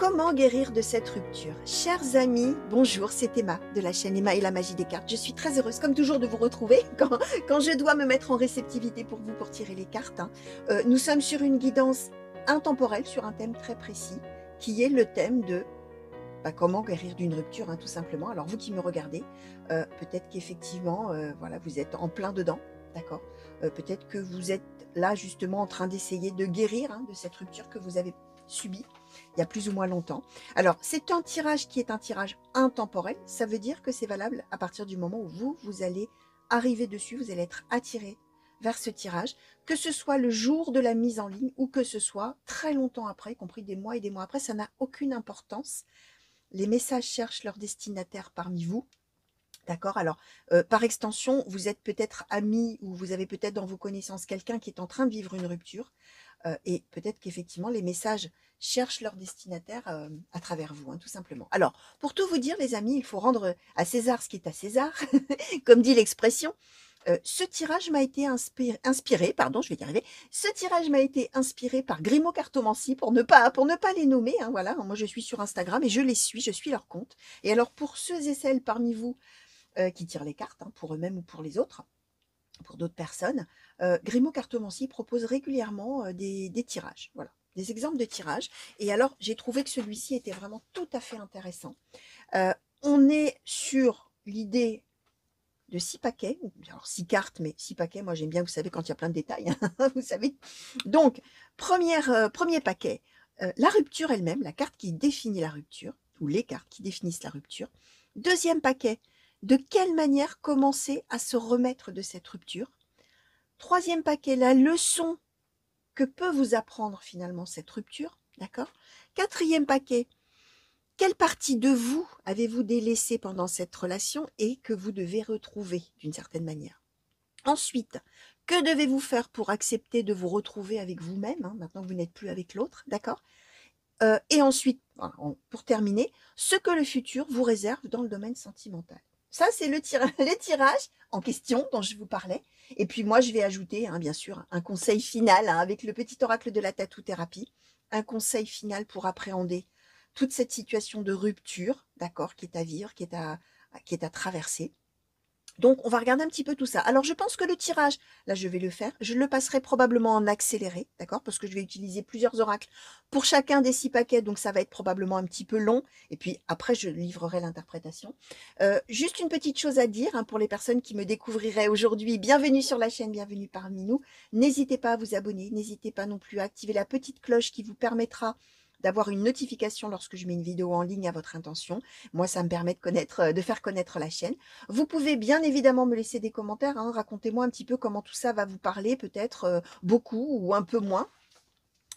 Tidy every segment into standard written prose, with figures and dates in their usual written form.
Comment guérir de cette rupture? Chers amis, bonjour, c'est Emma de la chaîne Emma et la magie des cartes. Je suis très heureuse, comme toujours, de vous retrouver quand je dois me mettre en réceptivité pour vous pour tirer les cartes. Nous sommes sur une guidance intemporelle, sur un thème très précis, qui est le thème de comment guérir d'une rupture, tout simplement. Alors vous qui me regardez, peut-être qu'effectivement, voilà, vous êtes en plein dedans, d'accord. Peut-être que vous êtes là justement en train d'essayer de guérir de cette rupture que vous avez subie il y a plus ou moins longtemps. Alors c'est un tirage qui est un tirage intemporel, ça veut dire que c'est valable à partir du moment où vous allez arriver dessus, vous allez être attiré vers ce tirage, que ce soit le jour de la mise en ligne ou que ce soit très longtemps après, y compris des mois et des mois après, ça n'a aucune importance. Les messages cherchent leur destinataire parmi vous. D'accord. Alors, par extension, vous êtes peut-être amis ou vous avez peut-être dans vos connaissances quelqu'un qui est en train de vivre une rupture. Et peut-être qu'effectivement, les messages cherchent leur destinataire à travers vous, tout simplement. Alors, pour tout vous dire, les amis, il faut rendre à César ce qui est à César, comme dit l'expression. Ce tirage m'a été inspiré, pardon, je vais y arriver. Ce tirage m'a été inspiré par Grimaud Cartomancie, pour ne pas les nommer. Voilà, moi je suis sur Instagram et je les suis, je suis leur compte. Et alors pour ceux et celles parmi vous qui tirent les cartes, pour eux-mêmes ou pour les autres, pour d'autres personnes, Grimaud Cartomancie propose régulièrement des tirages. Voilà, des exemples de tirages. Et alors j'ai trouvé que celui-ci était vraiment tout à fait intéressant. On est sur l'idée de 6 paquets, alors 6 cartes, mais 6 paquets, moi j'aime bien, vous savez, quand il y a plein de détails, vous savez. Donc, premier paquet, la rupture elle-même, la carte qui définit la rupture, ou les cartes qui définissent la rupture. Deuxième paquet, de quelle manière commencer à se remettre de cette rupture. Troisième paquet, la leçon que peut vous apprendre finalement cette rupture, d'accord. Quatrième paquet, quelle partie de vous avez-vous délaissé pendant cette relation et que vous devez retrouver d'une certaine manière? Ensuite, que devez-vous faire pour accepter de vous retrouver avec vous-même, maintenant que vous n'êtes plus avec l'autre, d'accord? Et ensuite, pour terminer, ce que le futur vous réserve dans le domaine sentimental. Ça, c'est le tirage en question dont je vous parlais. Et puis moi, je vais ajouter, bien sûr, un conseil final avec le petit oracle de la tatou-thérapie. Un conseil final pour appréhender toute cette situation de rupture, d'accord, qui est à vivre, qui est à traverser. Donc, on va regarder un petit peu tout ça. Alors, je pense que le tirage, là, je vais le faire. Je le passerai probablement en accéléré, d'accord? Parce que je vais utiliser plusieurs oracles pour chacun des 6 paquets. Donc, ça va être probablement un petit peu long. Et puis, après, je livrerai l'interprétation. Juste une petite chose à dire pour les personnes qui me découvriraient aujourd'hui. Bienvenue sur la chaîne, bienvenue parmi nous. N'hésitez pas à vous abonner. N'hésitez pas non plus à activer la petite cloche qui vous permettra d'avoir une notification lorsque je mets une vidéo en ligne à votre intention. Moi, ça me permet de faire connaître la chaîne. Vous pouvez bien évidemment me laisser des commentaires, racontez-moi un petit peu comment tout ça va vous parler, peut-être beaucoup ou un peu moins.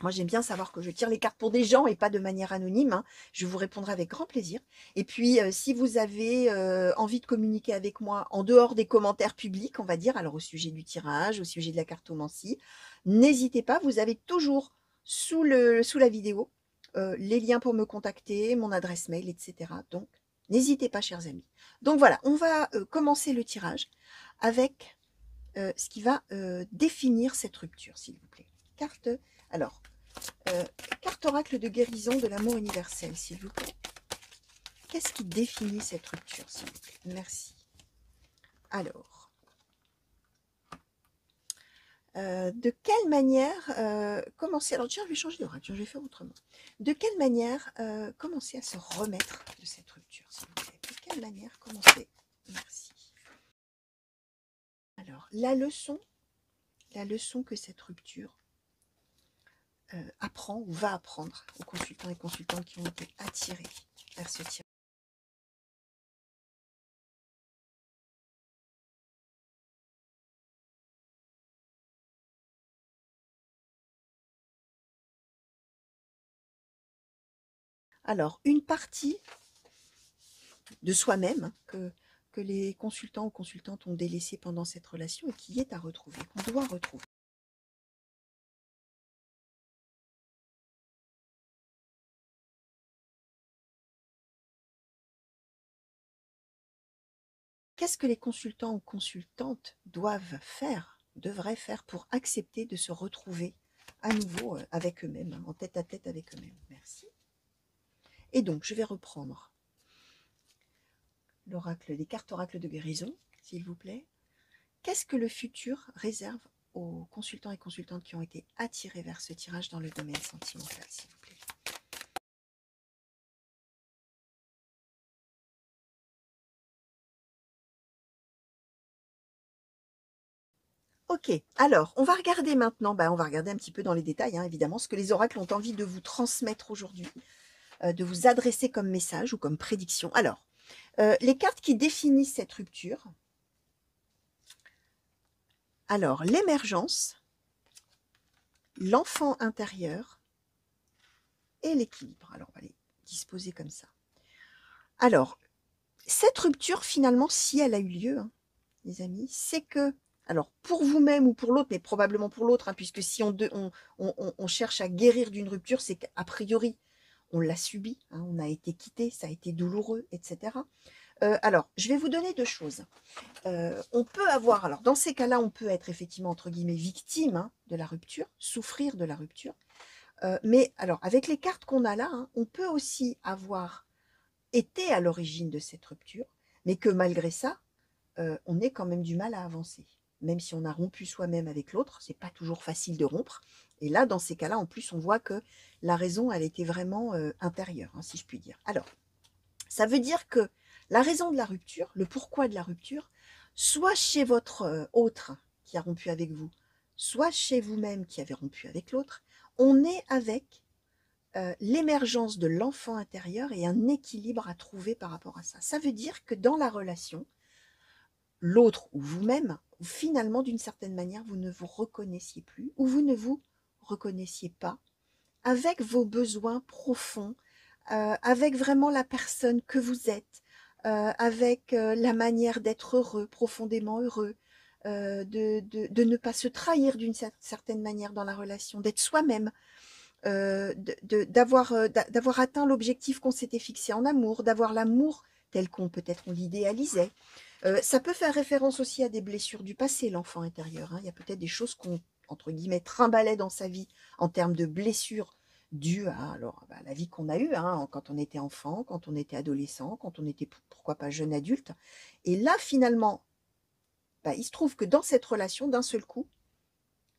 Moi, j'aime bien savoir que je tire les cartes pour des gens et pas de manière anonyme. Je vous répondrai avec grand plaisir. Et puis, si vous avez envie de communiquer avec moi en dehors des commentaires publics, on va dire, alors au sujet du tirage, au sujet de la cartomancie, n'hésitez pas, vous avez toujours sous la vidéo les liens pour me contacter, mon adresse mail, etc. Donc, n'hésitez pas, chers amis. Donc voilà, on va commencer le tirage avec ce qui va définir cette rupture, s'il vous plaît. Carte oracle de guérison de l'amour universel, s'il vous plaît. Qu'est-ce qui définit cette rupture, s'il vous plaît? Merci. Alors, de quelle manière commencer... Alors, tiens, je vais changer d'oracle, je vais faire autrement. De quelle manière commencer à se remettre de cette rupture, s'il vous plaît? De quelle manière commencer? Merci. Alors, la leçon que cette rupture apprend ou va apprendre aux consultants et consultantes qui ont été attirés vers ce tirage. Alors, une partie de soi-même que les consultants ou consultantes ont délaissé pendant cette relation et qui est à retrouver, qu'on doit retrouver. Qu'est-ce que les consultants ou consultantes devraient faire pour accepter de se retrouver à nouveau avec eux-mêmes, en tête à tête avec eux-mêmes? Merci. Et donc, je vais reprendre l'oracle, les cartes oracle de guérison, s'il vous plaît. Qu'est-ce que le futur réserve aux consultants et consultantes qui ont été attirés vers ce tirage dans le domaine sentimental, s'il vous plaît? Ok, alors, on va regarder maintenant, on va regarder un petit peu dans les détails, hein, évidemment, ce que les oracles ont envie de vous transmettre aujourd'hui, de vous adresser comme message ou comme prédiction. Alors, les cartes qui définissent cette rupture. Alors, l'émergence, l'enfant intérieur et l'équilibre. Alors, on va les disposer comme ça. Alors, cette rupture, finalement, si elle a eu lieu, hein, les amis, c'est que, alors pour vous-même ou pour l'autre, mais probablement pour l'autre, hein, puisque si on cherche à guérir d'une rupture, c'est qu'a priori, on l'a subi, hein, on a été quitté, ça a été douloureux, etc. Alors, je vais vous donner deux choses. On peut avoir, alors dans ces cas-là, on peut être effectivement, entre guillemets, victime, hein, de la rupture, souffrir de la rupture. Mais alors, avec les cartes qu'on a là, hein, on peut aussi avoir été à l'origine de cette rupture, mais que malgré ça, on ait quand même du mal à avancer. Même si on a rompu soi-même avec l'autre, c'est pas toujours facile de rompre. Et là, dans ces cas-là, en plus, on voit que la raison, elle était vraiment intérieure, hein, si je puis dire. Alors, ça veut dire que la raison de la rupture, le pourquoi de la rupture, soit chez votre autre qui a rompu avec vous, soit chez vous-même qui avez rompu avec l'autre, on est avec l'émergence de l'enfant intérieur et un équilibre à trouver par rapport à ça. Ça veut dire que dans la relation, l'autre ou vous-même, finalement, d'une certaine manière, vous ne vous reconnaissiez plus ou vous ne vous reconnaissiez pas avec vos besoins profonds, avec vraiment la personne que vous êtes, avec la manière d'être heureux, profondément heureux, de ne pas se trahir d'une certaine manière dans la relation, d'être soi-même, d'avoir atteint l'objectif qu'on s'était fixé en amour, d'avoir l'amour tel qu'on peut-être on l'idéalisait. Ça peut faire référence aussi à des blessures du passé, l'enfant intérieur, hein. Il y a peut-être des choses qu'on, entre guillemets, trimballait dans sa vie en termes de blessures dues à la vie qu'on a eue, hein, quand on était enfant, quand on était adolescent, quand on était, pourquoi pas, jeune adulte. Et là, finalement, il se trouve que dans cette relation, d'un seul coup,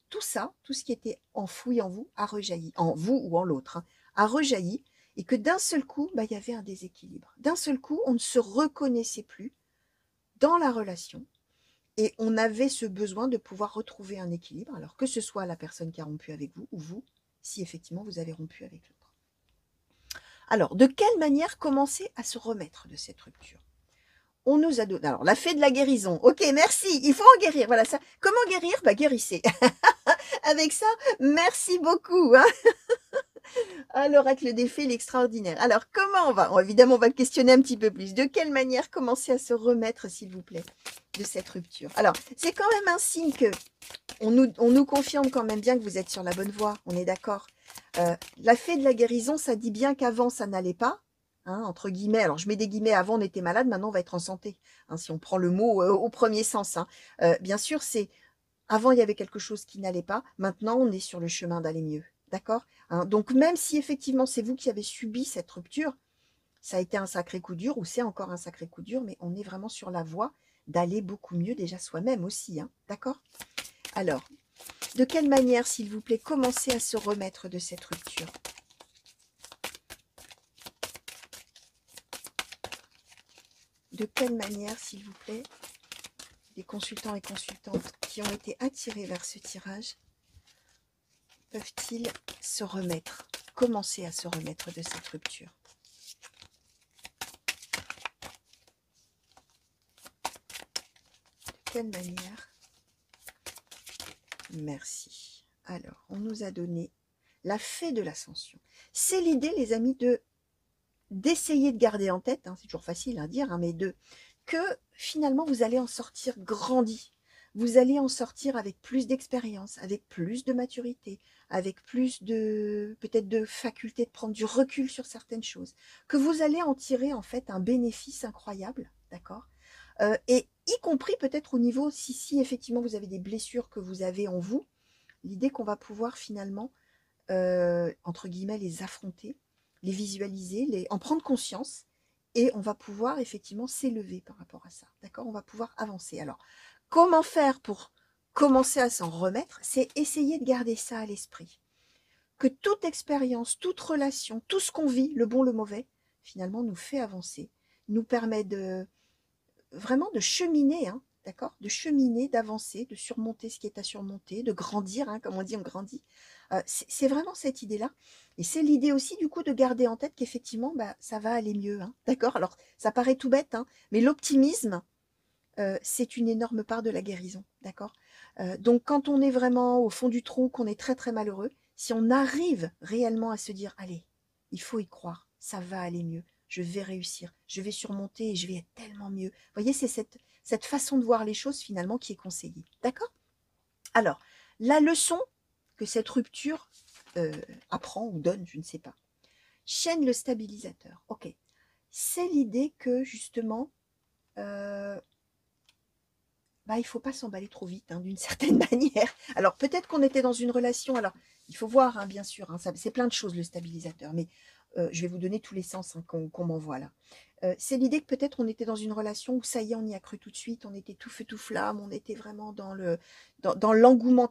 tout ça, tout ce qui était enfoui en vous, a rejailli, en vous ou en l'autre, hein, a rejailli, et que d'un seul coup, il y avait un déséquilibre. D'un seul coup, on ne se reconnaissait plus dans la relation, et on avait ce besoin de pouvoir retrouver un équilibre, alors que ce soit la personne qui a rompu avec vous, ou vous, si effectivement vous avez rompu avec l'autre. Alors, de quelle manière commencer à se remettre de cette rupture? On nous a donné, alors la fée de la guérison, ok, merci, il faut en guérir, voilà ça. Comment guérir? Guérissez. Avec ça, merci beaucoup, hein. Ah, l'oracle des fées, l'extraordinaire. Alors, comment on va? Évidemment, on va le questionner un petit peu plus. De quelle manière commencer à se remettre, s'il vous plaît, de cette rupture? Alors, c'est quand même un signe que on nous confirme quand même bien que vous êtes sur la bonne voie, on est d'accord. La fée de la guérison, ça dit bien qu'avant, ça n'allait pas, hein, entre guillemets. Alors, je mets des guillemets, avant, on était malade, maintenant, on va être en santé, hein, si on prend le mot au premier sens, hein. Bien sûr, c'est avant, il y avait quelque chose qui n'allait pas. Maintenant, on est sur le chemin d'aller mieux. D'accord, hein? Donc, même si effectivement, c'est vous qui avez subi cette rupture, ça a été un sacré coup dur ou c'est encore un sacré coup dur, mais on est vraiment sur la voie d'aller beaucoup mieux déjà soi-même aussi. Hein, d'accord? Alors, de quelle manière, s'il vous plaît, commencer à se remettre de cette rupture? De quelle manière, s'il vous plaît, les consultants et consultantes qui ont été attirés vers ce tirage peuvent-ils se remettre, commencer à se remettre de cette rupture? De quelle manière? Merci. Alors, on nous a donné la fée de l'ascension. C'est l'idée, les amis, d'essayer de garder en tête, hein, c'est toujours facile à dire, hein, mais que finalement, vous allez en sortir grandi. Vous allez en sortir avec plus d'expérience, avec plus de maturité, avec plus de, peut-être de faculté de prendre du recul sur certaines choses. Que vous allez en tirer, en fait, un bénéfice incroyable, d'accord? Et y compris peut-être au niveau, si effectivement vous avez des blessures que vous avez en vous, l'idée qu'on va pouvoir finalement, entre guillemets, les affronter les visualiser, en prendre conscience, et on va pouvoir effectivement s'élever par rapport à ça. D'accord? On va pouvoir avancer. Alors, comment faire pour commencer à s'en remettre? C'est essayer de garder ça à l'esprit. Que toute expérience, toute relation, tout ce qu'on vit, le bon, le mauvais, finalement nous fait avancer, nous permet de vraiment de cheminer, hein, d'accord? De cheminer, d'avancer, de surmonter ce qui est à surmonter, de grandir, hein, comme on dit, on grandit. C'est vraiment cette idée-là. Et c'est l'idée aussi, du coup, de garder en tête qu'effectivement, bah, ça va aller mieux, hein, d'accord? Alors, ça paraît tout bête, hein, mais l'optimisme, c'est une énorme part de la guérison, d'accord? Donc, quand on est vraiment au fond du trou, qu'on est très, très malheureux, si on arrive réellement à se dire, allez, il faut y croire, ça va aller mieux, je vais réussir, je vais surmonter et je vais être tellement mieux. Vous voyez, c'est cette façon de voir les choses finalement qui est conseillée, d'accord? Alors, la leçon que cette rupture apprend ou donne, je ne sais pas. Chaîne le stabilisateur, ok. C'est l'idée que justement, bah, il ne faut pas s'emballer trop vite, hein, d'une certaine manière. Alors, peut-être qu'on était dans une relation, alors, il faut voir, hein, bien sûr, hein, c'est plein de choses, le stabilisateur, mais je vais vous donner tous les sens, hein, qu'on m'envoie là. C'est l'idée que peut-être on était dans une relation où ça y est, on y a cru tout de suite, on était tout feu tout flamme, on était vraiment dans l'engouement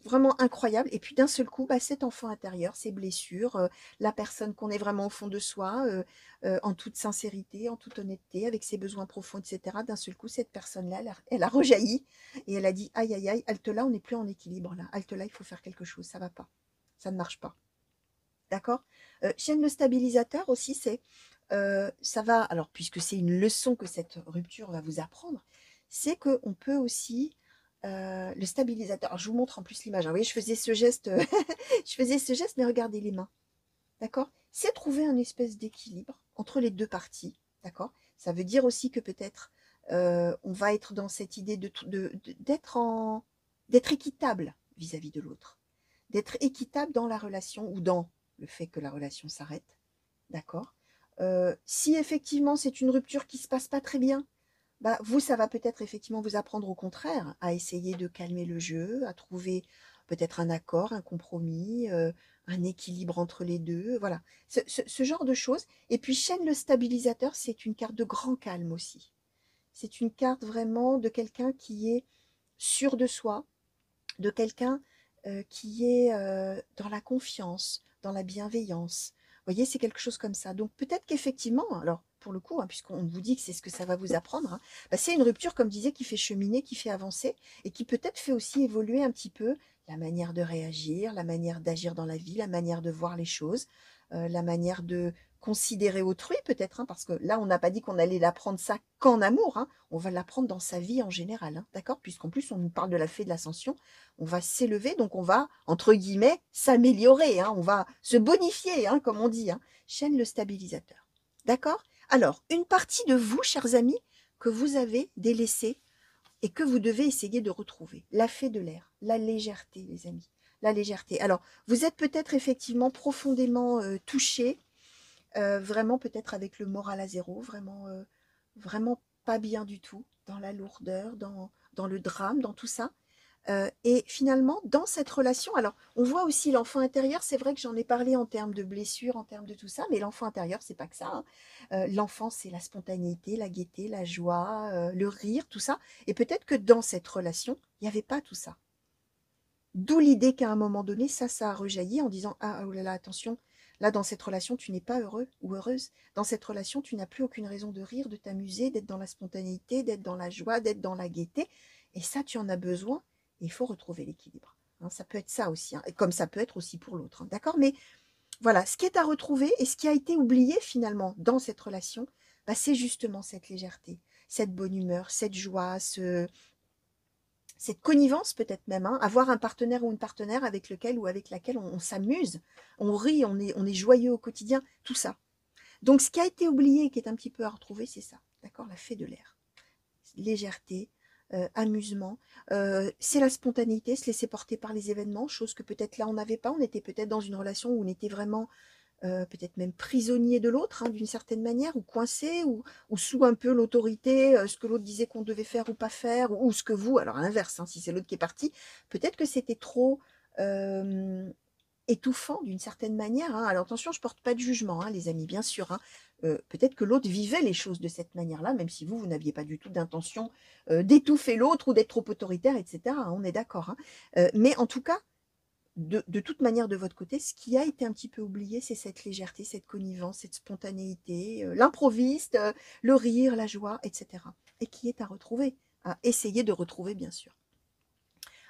vraiment incroyable. Et puis d'un seul coup, bah, cet enfant intérieur, ces blessures, la personne qu'on est vraiment au fond de soi, en toute sincérité, en toute honnêteté, avec ses besoins profonds, etc. D'un seul coup, cette personne-là, elle a rejailli et elle a dit aïe aïe aïe, halte là, on n'est plus en équilibre là, halte là, il faut faire quelque chose, ça va pas, ça ne marche pas. D'accord? Chaîne le stabilisateur aussi, c'est ça va, alors puisque c'est une leçon que cette rupture va vous apprendre, c'est qu'on peut aussi, le stabilisateur, alors je vous montre en plus l'image, hein, vous voyez, je faisais ce geste, je faisais ce geste, mais regardez les mains, d'accord? C'est trouver un espèce d'équilibre entre les deux parties, d'accord? Ça veut dire aussi que peut-être on va être dans cette idée d'être équitable vis-à-vis de l'autre, d'être équitable dans la relation ou dans le fait que la relation s'arrête, d'accord? Si effectivement c'est une rupture qui se passe pas très bien, bah vous, ça va peut-être effectivement vous apprendre au contraire à essayer de calmer le jeu, à trouver peut-être un accord, un compromis, un équilibre entre les deux, voilà. Ce genre de choses. Et puis chaîne le stabilisateur, c'est une carte de grand calme aussi. C'est une carte vraiment de quelqu'un qui est sûr de soi, de quelqu'un qui est dans la confiance, dans la bienveillance. Vous voyez, c'est quelque chose comme ça. Donc peut-être qu'effectivement, alors pour le coup, hein, puisqu'on vous dit que c'est ce que ça va vous apprendre, hein, bah, c'est une rupture, comme disait, qui fait cheminer, qui fait avancer, et qui peut-être fait aussi évoluer un petit peu la manière de réagir, la manière d'agir dans la vie, la manière de voir les choses, la manière de considérer autrui peut-être, hein, parce que là, on n'a pas dit qu'on allait l'apprendre ça qu'en amour, hein, on va l'apprendre dans sa vie en général, hein, d'accord? Puisqu'en plus, on nous parle de la fée de l'ascension, on va s'élever, donc on va, entre guillemets, s'améliorer, hein, on va se bonifier, hein, comme on dit, hein. Chaîne le stabilisateur. D'accord? Alors, une partie de vous, chers amis, que vous avez délaissée et que vous devez essayer de retrouver. La fée de l'air, la légèreté, les amis. La légèreté. Alors, vous êtes peut-être effectivement profondément touchés, vraiment peut-être avec le moral à zéro, vraiment pas bien du tout, dans la lourdeur, dans le drame, dans tout ça. Et finalement, dans cette relation, alors on voit aussi l'enfant intérieur, c'est vrai que j'en ai parlé en termes de blessures, en termes de tout ça, mais l'enfant intérieur, c'est pas que ça, hein. L'enfant, c'est la spontanéité, la gaieté, la joie, le rire, tout ça. Et peut-être que dans cette relation, il n'y avait pas tout ça. D'où l'idée qu'à un moment donné, ça a rejailli en disant ah oh là là, attention, là dans cette relation, tu n'es pas heureux ou heureuse. Dans cette relation, tu n'as plus aucune raison de rire, de t'amuser, d'être dans la spontanéité, d'être dans la joie, d'être dans la gaieté. Et ça, tu en as besoin. Et il faut retrouver l'équilibre. Hein, ça peut être ça aussi, hein, et comme ça peut être aussi pour l'autre. Hein, d'accord? Mais voilà, ce qui est à retrouver et ce qui a été oublié finalement dans cette relation, bah, c'est justement cette légèreté, cette bonne humeur, cette joie, cette connivence peut-être même, hein, avoir un partenaire ou une partenaire avec lequel ou avec laquelle on s'amuse, on rit, on est joyeux au quotidien, tout ça. Donc ce qui a été oublié et qui est un petit peu à retrouver, c'est ça, d'accord, la fée de l'air. Légèreté, amusement, c'est la spontanéité, se laisser porter par les événements, chose que peut-être là on n'avait pas, on était peut-être dans une relation où on était vraiment peut-être même prisonnier de l'autre, hein, d'une certaine manière, ou coincé, ou sous un peu l'autorité, ce que l'autre disait qu'on devait faire ou pas faire, ou ce que vous, alors à l'inverse, hein, si c'est l'autre qui est parti, peut-être que c'était trop, euh, étouffant d'une certaine manière, hein. Alors attention, je porte pas de jugement, hein, les amis, bien sûr, hein. Peut-être que l'autre vivait les choses de cette manière-là, même si vous n'aviez pas du tout d'intention d'étouffer l'autre ou d'être trop autoritaire, etc., hein, on est d'accord, hein. Mais en tout cas, de toute manière, de votre côté, ce qui a été un petit peu oublié, c'est cette légèreté, cette connivence, cette spontanéité, l'improviste, le rire, la joie, etc. Et qui est à retrouver, à essayer de retrouver, bien sûr.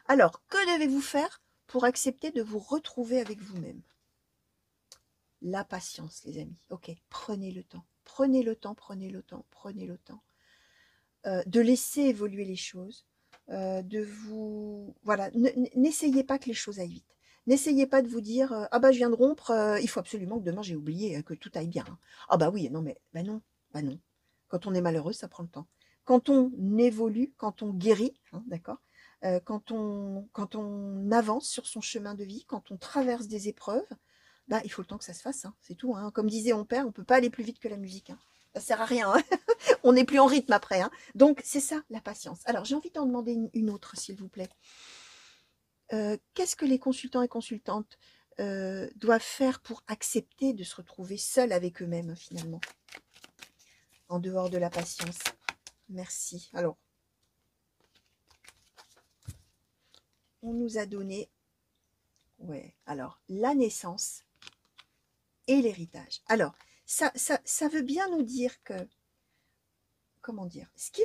Alors, que devez-vous faire pour accepter de vous retrouver avec vous-même? La patience, les amis. Ok, prenez le temps. Prenez le temps, prenez le temps, prenez le temps. De laisser évoluer les choses. De vous... Voilà, n'essayez pas que les choses aillent vite. N'essayez pas de vous dire ah bah je viens de rompre, il faut absolument que demain j'ai oublié que tout aille bien. Ah bah oui, non mais bah non, bah non. Quand on est malheureux, ça prend le temps. Quand on évolue, quand on guérit, hein, d'accord, quand on avance sur son chemin de vie, quand on traverse des épreuves, bah il faut le temps que ça se fasse, hein, c'est tout. Hein. Comme disait mon père, on peut pas aller plus vite que la musique. Hein. Ça sert à rien. Hein. On n'est plus en rythme après. Hein. Donc c'est ça la patience. Alors j'ai envie d'en demander une autre, s'il vous plaît. Qu'est-ce que les consultants et consultantes doivent faire pour accepter de se retrouver seuls avec eux-mêmes, finalement, en dehors de la patience? Merci. Alors, on nous a donné, ouais, alors, la naissance et l'héritage. Alors, ça veut bien nous dire que, comment dire, ce qui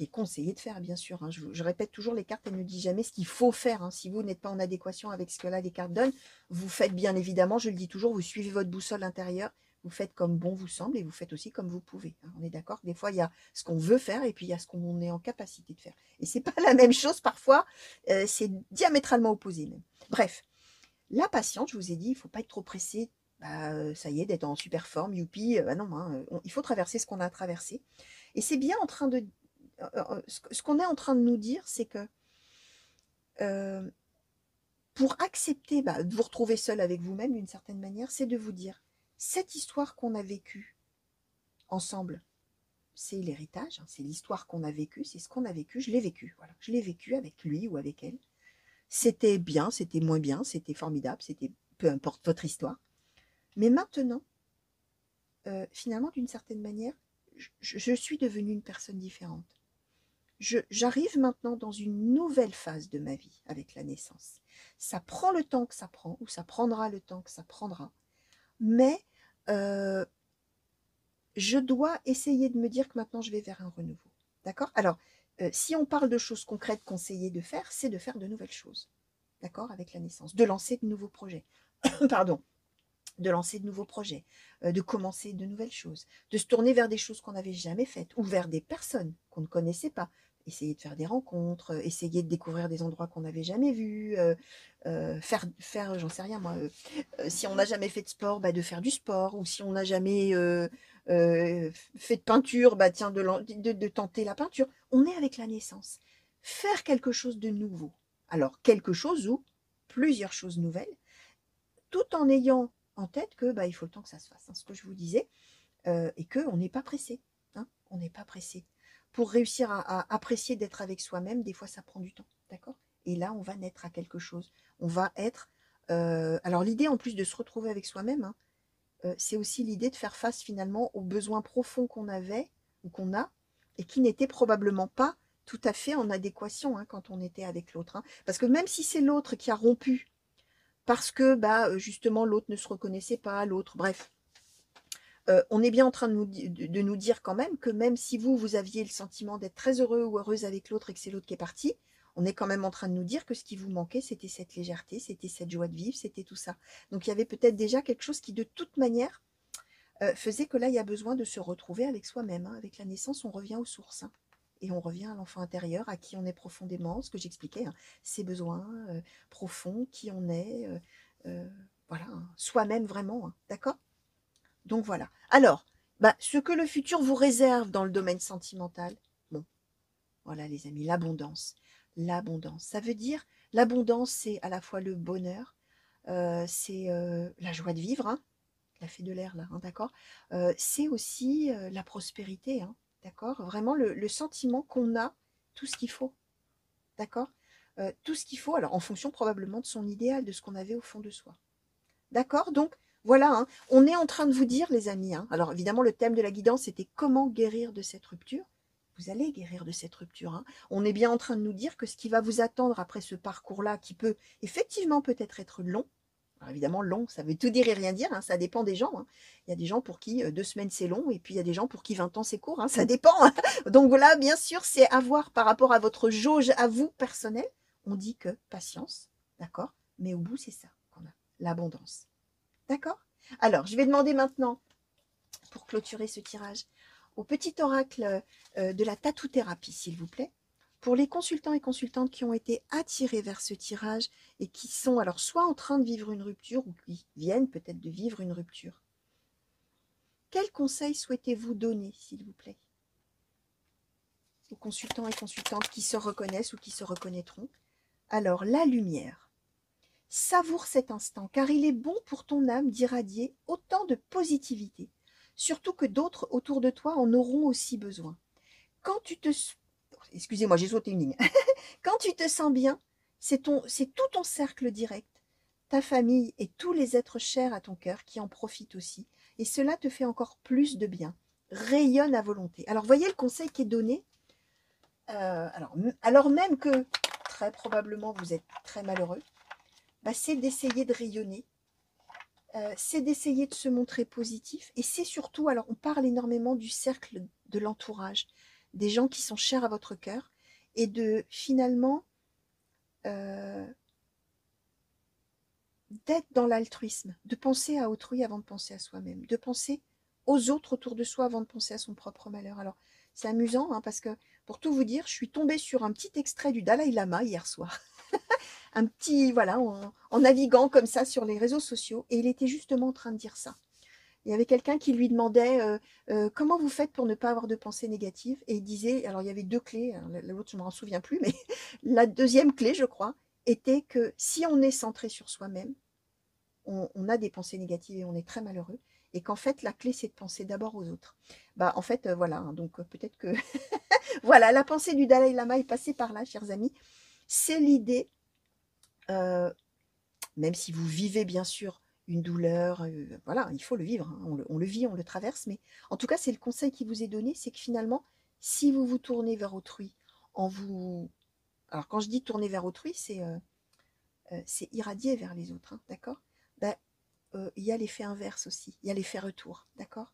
est conseillé de faire, bien sûr, hein, je répète toujours, les cartes, elles ne disent jamais ce qu'il faut faire. Hein, si vous n'êtes pas en adéquation avec ce que là les cartes donnent, vous faites bien évidemment, je le dis toujours, vous suivez votre boussole intérieure, vous faites comme bon vous semble et vous faites aussi comme vous pouvez. Hein, on est d'accord que des fois, il y a ce qu'on veut faire et puis il y a ce qu'on est en capacité de faire. Et c'est pas la même chose parfois, c'est diamétralement opposé même. Bref, la patience, je vous ai dit, il ne faut pas être trop pressé. Bah, ça y est, d'être en super forme, youpi. Bah non, hein, il faut traverser ce qu'on a traversé. Et c'est bien en train de... ce qu'on est en train de nous dire, c'est que euh, pour accepter de vous retrouver seul avec vous-même d'une certaine manière, c'est de vous dire, cette histoire qu'on a vécue ensemble, c'est l'héritage, hein, c'est l'histoire qu'on a vécue, c'est ce qu'on a vécu, je l'ai vécu, voilà, je l'ai vécu avec lui ou avec elle. C'était bien, c'était moins bien, c'était formidable, c'était peu importe votre histoire. Mais maintenant, finalement, d'une certaine manière, je suis devenue une personne différente. J'arrive maintenant dans une nouvelle phase de ma vie avec la naissance. Ça prend le temps que ça prend, ou ça prendra le temps que ça prendra, mais euh, je dois essayer de me dire que maintenant je vais vers un renouveau. D'accord? Alors, si on parle de choses concrètes conseillées de faire, c'est de faire de nouvelles choses. D'accord? Avec la naissance. De lancer de nouveaux projets. Pardon. De lancer de nouveaux projets, de commencer de nouvelles choses, de se tourner vers des choses qu'on n'avait jamais faites ou vers des personnes qu'on ne connaissait pas. Essayer de faire des rencontres, essayer de découvrir des endroits qu'on n'avait jamais vus, faire j'en sais rien moi, si on n'a jamais fait de sport, bah, de faire du sport, ou si on n'a jamais fait de peinture, bah, tiens, de tenter la peinture. On est avec la naissance. Faire quelque chose de nouveau. Alors, quelque chose ou plusieurs choses nouvelles, tout en ayant en tête que bah, il faut le temps que ça se fasse, hein, ce que je vous disais, et qu'on n'est pas pressé. Hein, on n'est pas pressé. Pour réussir à apprécier d'être avec soi-même, des fois ça prend du temps, d'accord? Et là, on va naître à quelque chose. On va être. Alors l'idée, en plus de se retrouver avec soi-même, hein, c'est aussi l'idée de faire face finalement aux besoins profonds qu'on avait ou qu'on a et qui n'étaient probablement pas tout à fait en adéquation hein, quand on était avec l'autre. Hein. Parce que même si c'est l'autre qui a rompu parce que bah, justement l'autre ne se reconnaissait pas, l'autre, bref. On est bien en train de nous dire quand même que même si vous, vous aviez le sentiment d'être très heureux ou heureuse avec l'autre et que c'est l'autre qui est parti, on est quand même en train de nous dire que ce qui vous manquait, c'était cette légèreté, c'était cette joie de vivre, c'était tout ça. Donc il y avait peut-être déjà quelque chose qui, de toute manière, faisait que là, il y a besoin de se retrouver avec soi-même. Hein. Avec la naissance, on revient aux sources. Hein. Et on revient à l'enfant intérieur, à qui on est profondément, ce que j'expliquais, hein, ses besoins profonds, qui on est, euh, voilà, hein, soi-même vraiment, hein, d'accord? Donc voilà. Alors, bah, ce que le futur vous réserve dans le domaine sentimental, bon, voilà les amis, l'abondance. L'abondance, ça veut dire, l'abondance, c'est à la fois le bonheur, c'est la joie de vivre, hein, la fée de l'air là, hein, d'accord? C'est aussi la prospérité, hein, d'accord? Vraiment le sentiment qu'on a tout ce qu'il faut, d'accord? tout ce qu'il faut, alors en fonction probablement de son idéal, de ce qu'on avait au fond de soi. D'accord? Donc, voilà, hein, on est en train de vous dire, les amis, hein, alors évidemment, le thème de la guidance, c'était comment guérir de cette rupture. Vous allez guérir de cette rupture. Hein. On est bien en train de nous dire que ce qui va vous attendre après ce parcours-là, qui peut effectivement peut-être être long, alors évidemment, long, ça veut tout dire et rien dire, hein, ça dépend des gens. Hein. Il y a des gens pour qui 2 semaines c'est long, et puis il y a des gens pour qui 20 ans c'est court, hein, ça dépend. Hein. Donc voilà, bien sûr, c'est à voir par rapport à votre jauge à vous personnelle. On dit que patience, d'accord, mais au bout, c'est ça qu'on a, l'abondance. D'accord? Alors, je vais demander maintenant, pour clôturer ce tirage, au petit oracle de la tatou-thérapie, s'il vous plaît, pour les consultants et consultantes qui ont été attirés vers ce tirage et qui sont alors soit en train de vivre une rupture ou qui viennent peut-être de vivre une rupture. Quel conseil souhaitez-vous donner, s'il vous plaît, aux consultants et consultantes qui se reconnaissent ou qui se reconnaîtront? Alors, la lumière. Savoure cet instant, car il est bon pour ton âme d'irradier autant de positivité, surtout que d'autres autour de toi en auront aussi besoin. Quand tu te... Excusez-moi, j'ai sauté une ligne. Quand tu te sens bien, c'est tout ton cercle direct, ta famille et tous les êtres chers à ton cœur qui en profitent aussi. Et cela te fait encore plus de bien. Rayonne à volonté. Alors, voyez le conseil qui est donné. Alors même que très probablement vous êtes très malheureux, bah, c'est d'essayer de rayonner, c'est d'essayer de se montrer positif, et c'est surtout, alors on parle énormément du cercle de l'entourage, des gens qui sont chers à votre cœur, et de finalement d'être dans l'altruisme, de penser à autrui avant de penser à soi-même, de penser aux autres autour de soi avant de penser à son propre malheur. Alors c'est amusant, hein, parce que pour tout vous dire, je suis tombée sur un petit extrait du Dalai Lama hier soir. Un petit, voilà, en naviguant comme ça sur les réseaux sociaux, et il était justement en train de dire ça. Il y avait quelqu'un qui lui demandait comment vous faites pour ne pas avoir de pensées négatives, et il disait, alors il y avait 2 clés, l'autre je ne m'en souviens plus, mais la deuxième clé, je crois, était que si on est centré sur soi-même, on a des pensées négatives et on est très malheureux, et qu'en fait la clé c'est de penser d'abord aux autres. Bah en fait voilà, hein, donc peut-être que voilà, la pensée du Dalai Lama est passée par là, chers amis. C'est l'idée, même si vous vivez bien sûr une douleur, voilà, il faut le vivre, hein, on le vit, on le traverse, mais en tout cas, c'est le conseil qui vous est donné, c'est que finalement, si vous vous tournez vers autrui, en vous... Alors quand je dis tourner vers autrui, c'est irradier vers les autres, hein, d'accord? Ben, il y a l'effet inverse aussi, il y a l'effet retour, d'accord?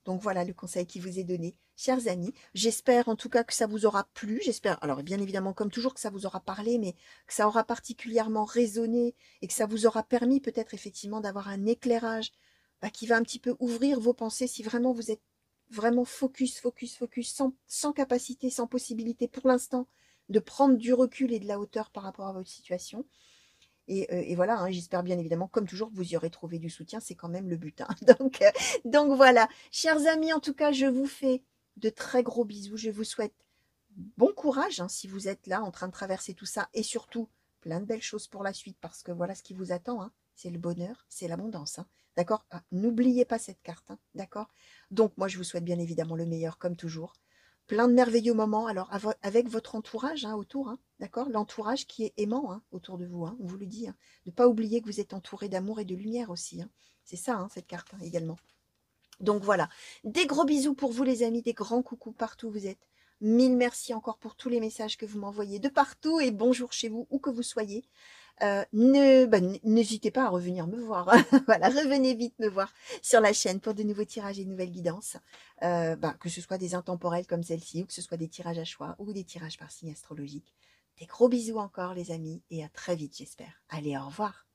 Donc voilà le conseil qui vous est donné. Chers amis, j'espère en tout cas que ça vous aura plu. J'espère, alors bien évidemment, comme toujours, que ça vous aura parlé, mais que ça aura particulièrement résonné et que ça vous aura permis peut-être effectivement d'avoir un éclairage qui va un petit peu ouvrir vos pensées si vraiment vous êtes vraiment focus, focus, focus, sans capacité, sans possibilité pour l'instant de prendre du recul et de la hauteur par rapport à votre situation. Et voilà, hein, j'espère bien évidemment, comme toujours, que vous y aurez trouvé du soutien, c'est quand même le but. Hein. Donc voilà, chers amis, en tout cas, je vous fais de très gros bisous. Je vous souhaite bon courage hein, si vous êtes là en train de traverser tout ça, et surtout plein de belles choses pour la suite, parce que voilà ce qui vous attend, hein, c'est le bonheur, c'est l'abondance. Hein, d'accord? N'oubliez pas cette carte, hein, d'accord? Donc moi, je vous souhaite bien évidemment le meilleur, comme toujours. Plein de merveilleux moments, alors avec votre entourage hein, autour, hein, d'accord? L'entourage qui est aimant hein, autour de vous, hein, on vous le dit. Hein. Ne pas oublier que vous êtes entouré d'amour et de lumière aussi. Hein. C'est ça, hein, cette carte hein, également. Donc voilà, des gros bisous pour vous les amis, des grands coucous partout où vous êtes. Mille merci encore pour tous les messages que vous m'envoyez de partout, et bonjour chez vous, où que vous soyez. N'hésitez pas à revenir me voir. Voilà, revenez vite me voir sur la chaîne pour de nouveaux tirages et de nouvelles guidances. Que ce soit des intemporels comme celle-ci, ou que ce soit des tirages à choix, ou des tirages par signe astrologique. Des gros bisous encore les amis, et à très vite j'espère. Allez, au revoir.